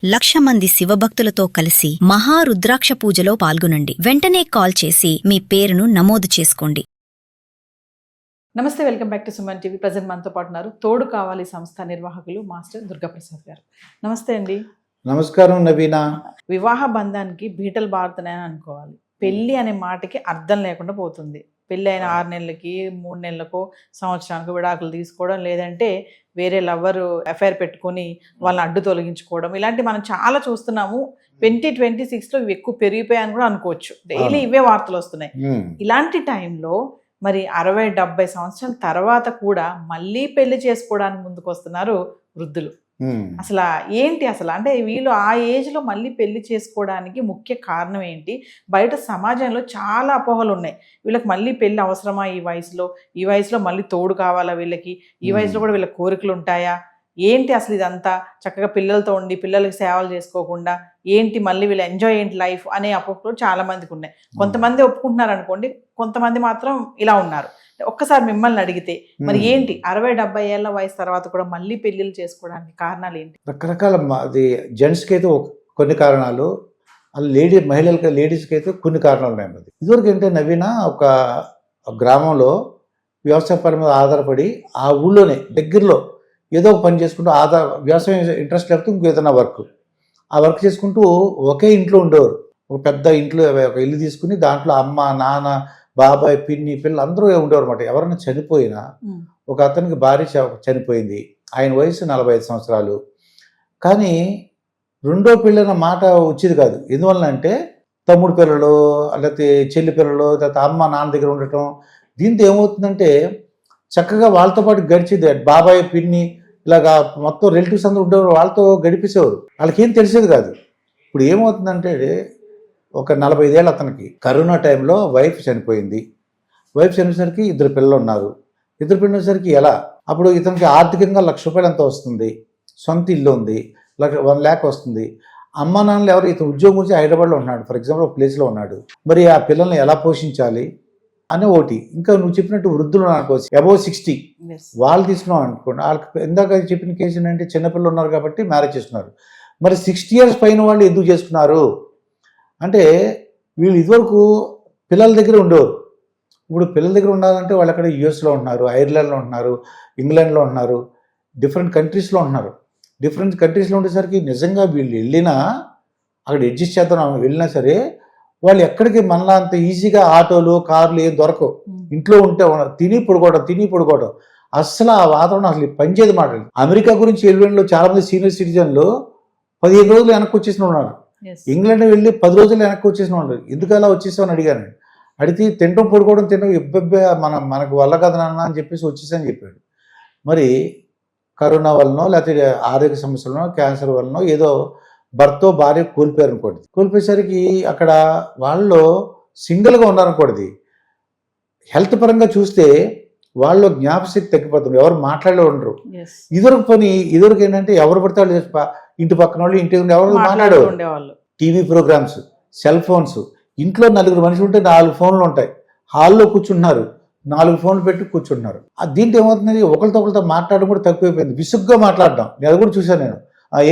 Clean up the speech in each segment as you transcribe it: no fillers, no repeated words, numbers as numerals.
1,00,000 మంది శివభక్తులతో కలిసి మహారుద్రాక్ష పూజలో పాల్గొనండి. వెంటనే కాల్ చేసి మీ పేరును నమోదు చేసుకోండి. నమస్తే, welcome back to Suman TV. Present మనతో పాటు ఉన్నారు తోడు కావాలి సంస్థ నిర్వాహకులు మాస్టర్ దుర్గాప్రసాద్ గారు. నమస్తే అండి. నమస్కారం నవీనా. వివాహ బంధానికి బీటలు బారుతున్నాయని అనుకోవాలి. పెళ్ళి అనే మాటకి అర్థం లేకుండా పోతుంది. పెళ్ళి అయిన 6 నెలలకి 3 నెలలకో సంవత్సరానికి విడాకులు తీసుకోవడం, లేదంటే వేరే లవ్వరు అఫైర్ పెట్టుకుని వాళ్ళని అడ్డు తొలగించుకోవడం, ఇలాంటి మనం చాలా చూస్తున్నాము. 2026లో ఇవి ఎక్కువ పెరిగిపోయాయని కూడా అనుకోవచ్చు. డైలీ ఇవే వార్తలు వస్తున్నాయి. ఇలాంటి టైంలో మరి 60-70 సంవత్సరాల తర్వాత కూడా మళ్ళీ పెళ్లి చేసుకోవడానికి ముందుకు వస్తున్నారు వృద్ధులు. అసలు ఏంటి అంటే వీళ్ళు ఆ ఏజ్లో మళ్ళీ పెళ్లి చేసుకోవడానికి ముఖ్య కారణం ఏంటి? బయట సమాజంలో చాలా అపోహలు ఉన్నాయి. వీళ్ళకి మళ్ళీ పెళ్లి అవసరమా? ఈ వయసులో మళ్ళీ తోడు కావాలా వీళ్ళకి? ఈ వయసులో కూడా వీళ్ళ కోరికలు ఉంటాయా? ఏంటి అసలు ఇదంతా? చక్కగా పిల్లలతో ఉండి పిల్లలకి సేవలు చేసుకోకుండా ఏంటి మళ్ళీ వీళ్ళు ఎంజాయ్ ఏంటి లైఫ్ అనే అపోహలు చాలా మందికి ఉన్నాయి. కొంతమంది ఒప్పుకుంటున్నారు అనుకోండి, కొంతమంది మాత్రం ఇలా ఉన్నారు. ఒక్కసారి మిమ్మల్ని అడిగితే మరి ఏంటి 60-70 ఏళ్ల వయసు తర్వాత కూడా మళ్ళీ పెళ్లిళ్ళు చేసుకోవడానికి కారణాలు ఏంటి? రకరకాల అది జెంట్స్కి అయితే కొన్ని కారణాలు, లేడీస్కి అయితే కొన్ని కారణాలు ఉన్నాయి. అది ఇదివరకు ఏంటంటే నవీన ఒక గ్రామంలో వ్యవసాయపరం మీద ఆధారపడి ఆ ఊళ్ళోనే దగ్గరలో ఏదో ఒక పని చేసుకుంటూ వ్యవసాయం ఇంట్రెస్ట్ లేకపోతే ఇంకో ఏదైనా ఆ వర్క్ చేసుకుంటూ ఒకే ఇంట్లో ఉండేవారు. ఒక పెద్ద ఇంట్లో ఒక ఇల్లు తీసుకుని దాంట్లో అమ్మ, నాన్న, బాబాయ్, పిన్ని, పిల్లలు అందరూ ఉండేవారు అనమాట. ఎవరైనా చనిపోయినా, ఒక అతనికి భార్య చనిపోయింది, ఆయన వయసు 45 సంవత్సరాలు, కానీ రెండో పిల్లల మాట వచ్చేది కాదు. ఎందువలన అంటే తమ్ముడు పిల్లలు, లేకపోతే చెల్లి పిల్లలు, లేకపోతే అమ్మ నాన్న దగ్గర ఉండటం. దీంతో ఏమవుతుందంటే చక్కగా వాళ్ళతో పాటు గడిచేది. బాబాయ్, పిన్ని, ఇలాగా మొత్తం రిలేటివ్స్ అందరూ ఉండేవారు, వాళ్ళతో గడిపేసేవారు. వాళ్ళకేం తెలిసేది కాదు. ఇప్పుడు ఏమవుతుందంటే ఒక 45 ఏళ్ళు అతనికి కరోనా టైంలో వైఫ్ చనిపోయింది. వైఫ్ చనిపోయేసరికి 2 పిల్లలు ఉన్నారు. 2 పిల్లలు వచ్చేసరికి ఎలా? అప్పుడు ఇతనికి ఆర్థికంగా ₹1,00,000 ఎంత వస్తుంది, సొంత ఇల్లు ఉంది, 1 lakh వస్తుంది. అమ్మ నాన్నలు ఎవరు? ఇతను ఉద్యోగం గురించి హైదరాబాద్లో ఉన్నాడు, ఫర్ ఎగ్జాంపుల్ ఒక ప్లేస్లో ఉన్నాడు. మరి ఆ పిల్లల్ని ఎలా పోషించాలి అని ఒకటి. ఇంకా నువ్వు చెప్పినట్టు వృద్ధులు అనుకోవచ్చు, అబౌవ్ 60 వాళ్ళు తీసుకున్నాం అనుకోండి. వాళ్ళకి ఇందాక చెప్పిన కేసు ఏంటంటే చిన్నపిల్లలు ఉన్నారు కాబట్టి మ్యారేజ్ చేస్తున్నారు. మరి 60 years పైన వాళ్ళు ఎందుకు చేసుకున్నారు అంటే వీళ్ళు ఇదివరకు పిల్లల దగ్గర ఉండేవారు. ఇప్పుడు పిల్లల దగ్గర ఉండాలంటే వాళ్ళు అక్కడ యూఎస్లో ఉంటున్నారు, ఐర్లాండ్లో ఉంటున్నారు, ఇంగ్లాండ్లో ఉంటున్నారు, డిఫరెంట్ కంట్రీస్లో ఉంటున్నారు. డిఫరెంట్ కంట్రీస్లో ఉండేసరికి నిజంగా వీళ్ళు వెళ్ళినా అక్కడ అడ్జస్ట్ చేద్దాం వెళ్ళినా సరే వాళ్ళు ఎక్కడికి మనలా అంత ఈజీగా ఆటోలు, కార్లు ఏం దొరకవు. ఇంట్లో ఉంటే తిని పడుకోవడం అస్సలు ఆ వాతావరణం అసలు పనిచేది మాట. అమెరికా గురించి వెళ్ళిలో చాలా మంది సీనియర్ సిటిజన్లు 15 రోజులు వెనక్కి వచ్చేసిన ఉన్నారు. ఇంగ్లాండ్ వెళ్ళి 10 రోజులు వెనక్కి వచ్చేసిన వాళ్ళు. ఎందుకు అలా వచ్చేసామని అడిగాను. అడిగితే తినడం ఇబ్బెబ్బే మనకు వల్ల కదా నాన్న అని చెప్పేసి వచ్చేసాని చెప్పాడు. మరి కరోనా వలనో లేకపోతే ఆరోగ్య సమస్యలనో, క్యాన్సర్ వలనో ఏదో భర్త భార్య కోల్పోయారు అనుకోండి. కోల్పోయేసరికి అక్కడ వాళ్ళు సింగిల్గా ఉన్నారనుకోండి. హెల్త్ పరంగా చూస్తే వాళ్ళు జ్ఞాపశక్తి తగ్గిపోతుంది, ఎవరు మాట్లాడే ఉండరు. ఇదివరకు ఏంటంటే ఎవరు పడితే వాళ్ళు ఇంటి పక్కన వాళ్ళు, ఇంటి ఎవరు మాట్లాడేవాళ్ళు. టీవీ ప్రోగ్రామ్స్, సెల్ ఫోన్స్, ఇంట్లో 4 మనుషులు ఉంటే 4 ఫోన్లు ఉంటాయి. హాల్లో కూర్చుంటున్నారు, 4 ఫోన్లు పెట్టి కూర్చుంటున్నారు. దీంట్లో ఏమవుతుంది, ఒకరితో మాట్లాడడం కూడా తక్కువైపోయింది. విసుగ్గా మాట్లాడడం అది కూడా చూశాను నేను.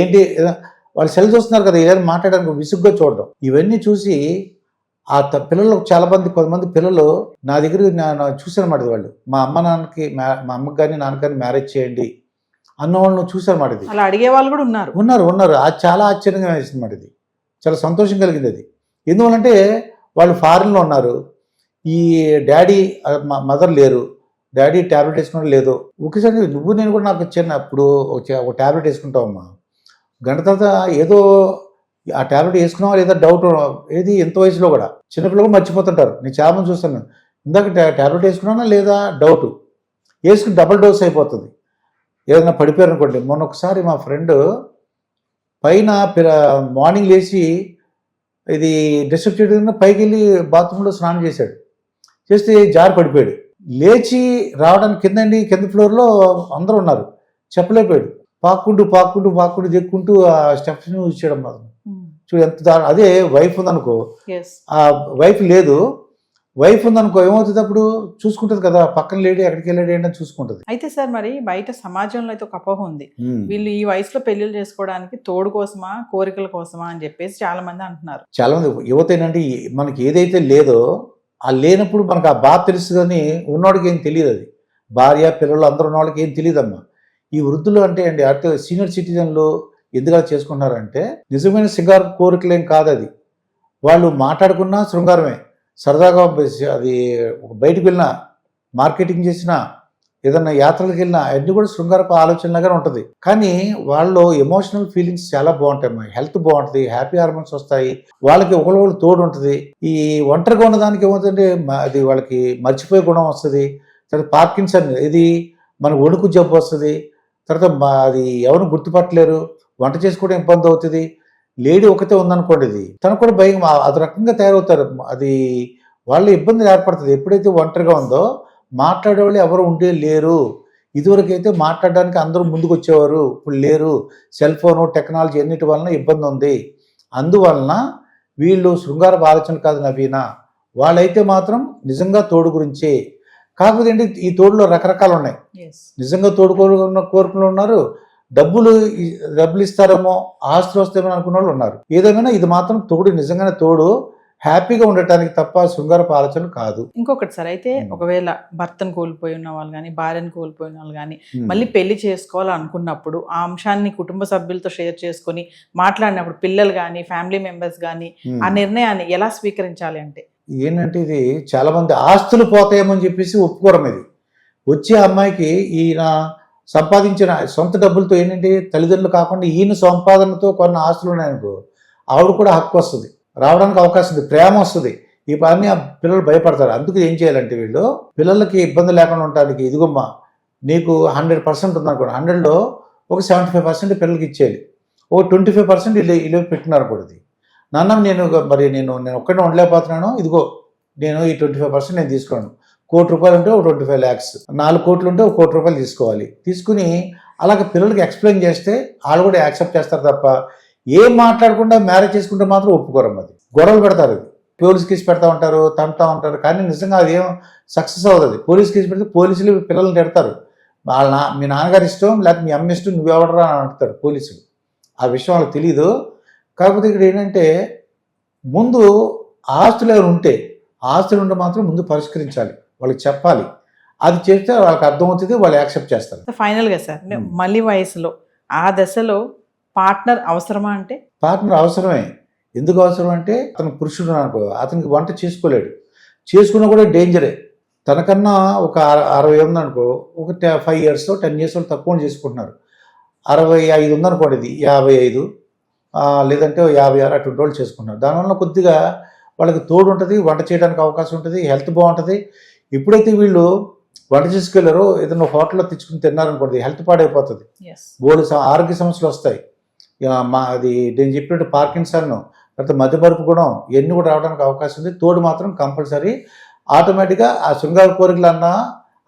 ఏంటి వాళ్ళు సెల్ చూస్తున్నారు కదా, ఏదైనా మాట్లాడడానికి విసుగ్గా చూడడం. ఇవన్నీ చూసి ఆ పిల్లలు కొంతమంది పిల్లలు నా దగ్గర చూసానమాట. వాళ్ళు మా అమ్మకి కానీ నాన్నకి కానీ మ్యారేజ్ చేయండి అన్న వాళ్ళను చూసానమాట. ఇది అలా అడిగే వాళ్ళు కూడా ఉన్నారు. అది చాలా ఆశ్చర్యంగా వేసింది మాట. ఇది చాలా సంతోషం కలిగింది. అది ఎందువల్లంటే వాళ్ళు ఫారిన్లో ఉన్నారు, ఈ డాడీ మదర్ లేరు, డాడీ ట్యాబ్లెట్ వేసుకున్నా లేదు. ఒకేసారి నువ్వు నేను కూడా నాకు అప్పుడు ఒక ట్యాబ్లెట్ వేసుకుంటావమ్మా, గంట తర్వాత ఏదో ఆ ట్యాబ్లెట్ వేసుకున్నావా లేదా డౌట్. ఏది ఎంత వయసులో కూడా చిన్నపిల్లలు మర్చిపోతుంటారు. నేను చాలా మంది చూస్తాను, ఇందాక ట్యాబ్లెట్ వేసుకున్నానా లేదా డౌట్, వేసుకుని డబుల్ డోస్ అయిపోతుంది. ఏదైనా పడిపోయారు అనుకోండి. మొన్న ఒకసారి మా ఫ్రెండ్ పైన మార్నింగ్ లేచి ఇది డిస్టర్బ్ చేయడం పైకి వెళ్ళి బాత్రూంలో స్నానం చేస్తే జారి పడిపోయాడు. లేచి రావడానికి కింద ఫ్లోర్లో అందరూ ఉన్నారు, చెప్పలేకపోయాడు. పాక్కుంటూ దిక్కుంటూ ఆ స్టెప్స్ వచ్చాడు. చూడు ఎంత అదే వైఫ్ ఉందనుకో, ఆ వైఫ్ లేదు, వైఫ్ ఉందనుకో ఏమవుతుంది అప్పుడు చూసుకుంటుంది కదా, పక్కన లేడీ ఎక్కడికి వెళ్ళాడు ఏంటని చూసుకుంటుంది. అయితే సార్ మరి బయట సమాజంలో అయితే ఒక అపోహ ఉంది, వీళ్ళు ఈ వయసులో పెళ్లిళ్ళు చేసుకోవడానికి తోడు కోసమా కోరికల కోసమా అని చెప్పేసి చాలా మంది అంటున్నారు. చాలా మంది యువత ఏంటంటే మనకి ఏదైతే లేదో ఆ లేనప్పుడు మనకు ఆ బాధ తెలుసు, కానీ ఉన్నవాడికి ఏం తెలియదు. అది భార్య పిల్లలు అందరూ ఉన్న వాళ్ళకి ఏం తెలియదమ్మా. ఈ వృద్ధులు అంటే అండి అటు సీనియర్ సిటిజన్లు ఎందుకు చేసుకుంటున్నారంటే నిజమైన శృంగార కోరికలేం కాదు. అది వాళ్ళు మాట్లాడుకున్నా శృంగారమే, సరదాగా అది బయటకు వెళ్ళినా, మార్కెటింగ్ చేసినా, ఏదన్నా యాత్రలకు వెళ్ళినా అన్నీ కూడా శృంగారపు ఆలోచనలాగానే ఉంటుంది. కానీ వాళ్ళు ఎమోషనల్ ఫీలింగ్స్ చాలా బాగుంటాయి, హెల్త్ బాగుంటుంది, హ్యాపీ హార్మోన్స్ వస్తాయి, వాళ్ళకి ఒకళ్ళు తోడు ఉంటుంది. ఈ ఒంటరిగా ఉన్నదానికి ఏమవుతుందంటే అది వాళ్ళకి మర్చిపోయే గుణం వస్తుంది, తర్వాత పార్కిన్సన్ ఇది మన వణుకు జబ్బు వస్తుంది, తర్వాత అది ఎవరు గుర్తుపట్టలేరు, వంట చేసుకోవడం ఇబ్బంది అవుతుంది. లేడీ ఒకతే ఉందనుకోండి, ఇది తనకు కూడా భయం, అది రకంగా తయారవుతారు. అది వాళ్ళ ఇబ్బంది ఏర్పడుతుంది. ఎప్పుడైతే ఒంటరిగా ఉందో మాట్లాడేవాళ్ళు ఎవరు ఉండే లేరు. ఇదివరకు అయితే మాట్లాడడానికి అందరూ ముందుకు వచ్చేవారు, ఇప్పుడు లేరు. సెల్ ఫోను టెక్నాలజీ అన్నిటి వలన ఇబ్బంది ఉంది. అందువలన వీళ్ళు శృంగార ఆలోచన కాదు నవీన, వాళ్ళైతే మాత్రం నిజంగా తోడు గురించే. కాకపోతే ఏంటి ఈ తోడులో రకరకాలు ఉన్నాయి. నిజంగా తోడు కోరుకున్న ఉన్నారు, డబ్బులు ఇస్తారేమో, ఆస్తులు వస్తామని అనుకున్న వాళ్ళు ఉన్నారు. ఏదేమైనా ఇది మాత్రం తోడు, నిజంగానే తోడు హ్యాపీగా ఉండటానికి తప్ప శృంగారపు ఆలోచన కాదు. ఇంకొకటి సార్, అయితే ఒకవేళ భర్తను కోల్పోయి ఉన్న వాళ్ళు కానీ భార్యను కోల్పోయిన వాళ్ళు కానీ మళ్ళీ పెళ్లి చేసుకోవాలనుకున్నప్పుడు ఆ అంశాన్ని కుటుంబ సభ్యులతో షేర్ చేసుకొని మాట్లాడినప్పుడు పిల్లలు కానీ ఫ్యామిలీ మెంబర్స్ కానీ ఆ నిర్ణయాన్ని ఎలా స్వీకరించాలి అంటే ఏంటంటే ఇది చాలా మంది ఆస్తులు పోతాయేమని చెప్పేసి ఒప్పుకోవడం. ఇది వచ్చే అమ్మాయికి ఈయన సంపాదించిన సొంత డబ్బులతో ఏంటంటే తల్లిదండ్రులు కాకుండా ఈయన సంపాదనతో కొన్ని ఆస్తులు ఉన్నాయనుకో, ఆవిడ కూడా హక్కు వస్తుంది, రావడానికి అవకాశం ఉంది, ప్రేమ వస్తుంది. ఈ పని ఆ పిల్లలు భయపడతారు. అందుకు ఏం చేయాలంటే వీళ్ళు పిల్లలకి ఇబ్బంది లేకుండా ఉండటానికి ఇదిగమ్మా నీకు 100% ఉందనుకోండి, 100లో ఒక 75% పిల్లలకి ఇచ్చేయాలి, ఒక 25% ఇల్లు పెట్టినారు కూడా. ఇది నాన్న నేను ఒక్కడే ఉండలేకపోతున్నాను, ఇదిగో నేను ఈ 25% నేను తీసుకున్నాను. ₹1,00,00,000 ఉంటే ఒక 25 lakhs, 4 కోట్లు ఉంటే ఒక ₹1,00,00,000 తీసుకోవాలి. తీసుకుని అలాగే పిల్లలకి ఎక్స్ప్లెయిన్ చేస్తే వాళ్ళు కూడా యాక్సెప్ట్ చేస్తారు తప్ప ఏం మాట్లాడకుండా మ్యారేజ్ చేసుకుంటే మాత్రం ఒప్పుకోరం. అది గొడవలు పెడతారు, అది పోలీస్ కేసు పెడతా ఉంటారు, తంటా ఉంటారు. కానీ నిజంగా అది ఏం సక్సెస్ అవుతుంది. పోలీస్ కేసు పెడితే పోలీసులు పిల్లల్ని తిడతారు, మీ నాన్నగారు ఇష్టం లేకపోతే మీ అమ్మ ఇష్టం, నువ్వెవడరా అని అంటారు పోలీసులు. ఆ విషయం వాళ్ళకి తెలియదు. కాకపోతే ఇక్కడ ఏంటంటే ముందు ఆస్తులు ఏమైనా ఉంటే ఆస్తులు ఉంటే మాత్రం ముందు పరిష్కరించాలి, వాళ్ళకి చెప్పాలి. అది చేస్తే వాళ్ళకి అర్థమవుతుంది, వాళ్ళు యాక్సెప్ట్ చేస్తారు. ఫైనల్గా సార్ మళ్ళీ వయసులో ఆ దశలో పార్ట్నర్ అవసరమా అంటే పార్ట్నర్ అవసరమే. ఎందుకు అవసరం అంటే అతను పురుషుడు అనుకో, అతనికి వంట చేసుకోలేడు, చేసుకున్నా కూడా డేంజరే. తనకన్నా ఒక 60 ఉందనుకో, ఒక 5 years 10 years తక్కువ చేసుకుంటున్నారు. 65 ఉందనుకోండి, ఇది 55 లేదంటే 56 అటువంటి వాళ్ళు చేసుకుంటున్నారు. దానివల్ల కొద్దిగా వాళ్ళకి తోడు ఉంటుంది, వంట చేయడానికి అవకాశం ఉంటుంది, హెల్త్ బాగుంటుంది. ఎప్పుడైతే వీళ్ళు వంట చేసుకెళ్ళారో ఏదైనా హోటల్లో తెచ్చుకుని తిన్నారనుకోండి, హెల్త్ పాడైపోతుంది, బోర్డు ఆరోగ్య సమస్యలు వస్తాయి. అది నేను చెప్పినట్టు పార్కిన్సన్, తర్వాత మధ్యపరుపు గుణం, ఇవన్నీ కూడా రావడానికి అవకాశం ఉంది. తోడు మాత్రం కంపల్సరీ. ఆటోమేటిక్గా ఆ శృంగార కోరికలు అన్నా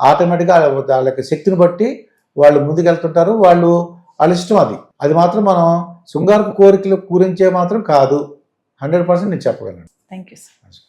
ఆటోమేటిక్గా వాళ్ళకి శక్తిని బట్టి వాళ్ళు ముందుకెళ్తుంటారు, వాళ్ళ ఇష్టం. అది మాత్రం మనం శృంగార కోరికలు గురించే మాత్రం కాదు, 100% నేను చెప్పగలను. Thank you sir.